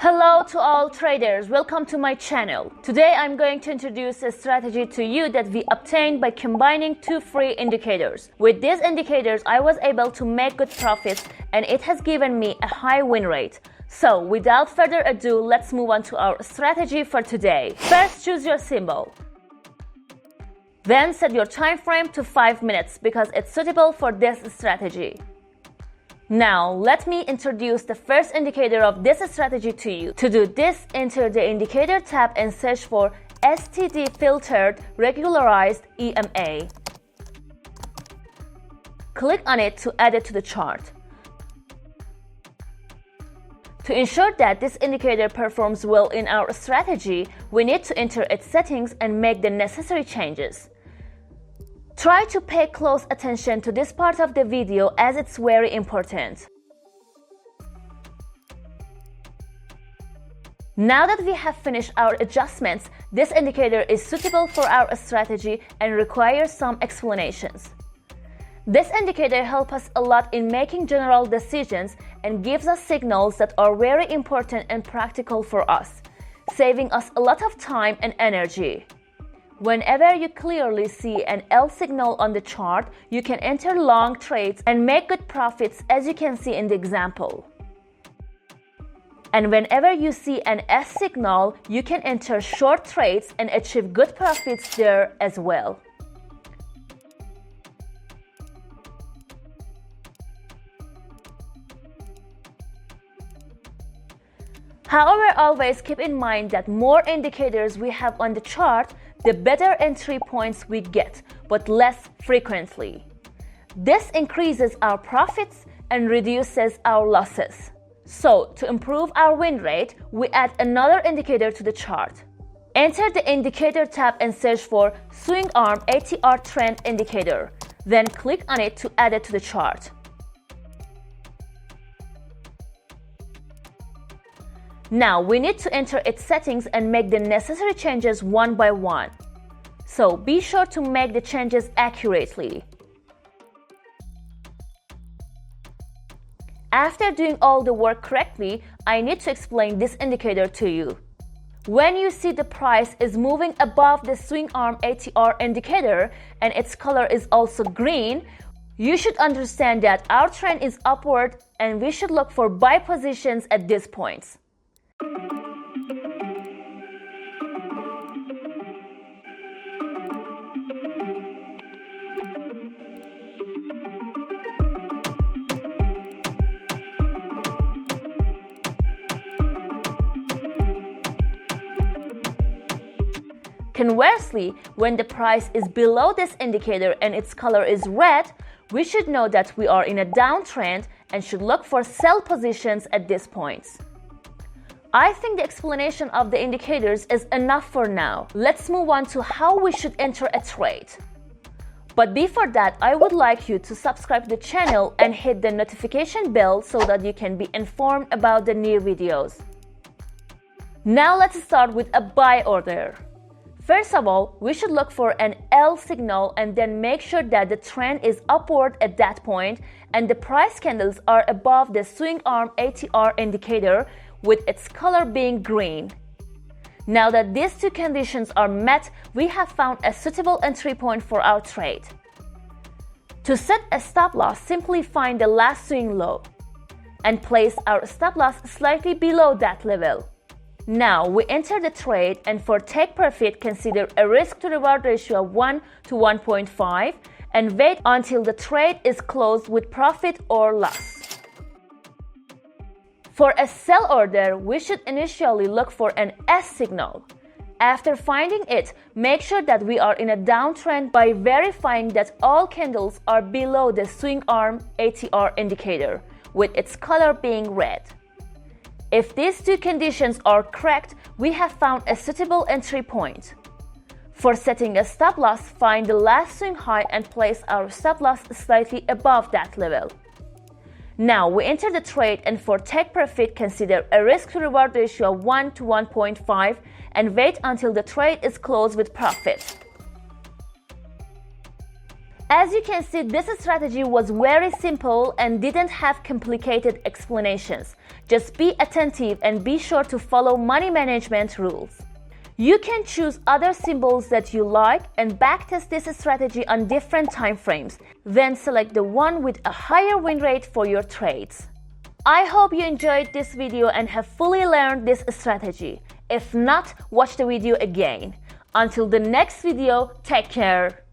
Hello to all traders, welcome to my channel. Today I'm going to introduce a strategy to you that we obtained by combining two free indicators. With these indicators I was able to make good profits and it has given me a high win rate. So without further ado, let's move on to our strategy for today. First, choose your symbol. Then set your time frame to 5 minutes because it's suitable for this strategy. Now, let me introduce the first indicator of this strategy to you. To do this, enter the Indicator tab and search for STD Filtered Regularized EMA. Click on it to add it to the chart. To ensure that this indicator performs well in our strategy, we need to enter its settings and make the necessary changes. Try to pay close attention to this part of the video as it's very important. Now that we have finished our adjustments, this indicator is suitable for our strategy and requires some explanations. This indicator helps us a lot in making general decisions and gives us signals that are very important and practical for us, saving us a lot of time and energy. Whenever you clearly see an L signal on the chart, you can enter long trades and make good profits as you can see in the example. And whenever you see an S signal, you can enter short trades and achieve good profits there as well. However, always keep in mind that more indicators we have on the chart, the better entry points we get, but less frequently. This increases our profits and reduces our losses. So, to improve our win rate, we add another indicator to the chart. Enter the Indicator tab and search for Swing Arm ATR Trend Indicator. Then click on it to add it to the chart. Now we need to enter its settings and make the necessary changes one by one. So be sure to make the changes accurately. After doing all the work correctly, I need to explain this indicator to you. When you see the price is moving above the Swing Arm ATR indicator and its color is also green, you should understand that our trend is upward and we should look for buy positions at these points. Conversely, when the price is below this indicator and its color is red, we should know that we are in a downtrend and should look for sell positions at these points. I think the explanation of the indicators is enough for now. Let's move on to how we should enter a trade. But before that, I would like you to subscribe to the channel and hit the notification bell so that you can be informed about the new videos. Now let's start with a buy order. First of all, we should look for an L signal and then make sure that the trend is upward at that point and the price candles are above the Swing Arm ATR indicator with its color being green. Now that these two conditions are met, we have found a suitable entry point for our trade. To set a stop loss, simply find the last swing low and place our stop loss slightly below that level. Now we enter the trade and for take profit consider a risk to reward ratio of 1 to 1.5 and wait until the trade is closed with profit or loss. For a sell order, we should initially look for an S signal. After finding it, make sure that we are in a downtrend by verifying that all candles are below the Swing Arm ATR indicator, with its color being red. If these two conditions are correct, we have found a suitable entry point. For setting a stop loss, find the last swing high and place our stop loss slightly above that level. Now we enter the trade and for take profit consider a risk to reward ratio of 1 to 1.5 and wait until the trade is closed with profit. As you can see, this strategy was very simple and didn't have complicated explanations. Just be attentive and be sure to follow money management rules. You can choose other symbols that you like and backtest this strategy on different time frames. Then select the one with a higher win rate for your trades. I hope you enjoyed this video and have fully learned this strategy. If not, watch the video again. Until the next video, take care.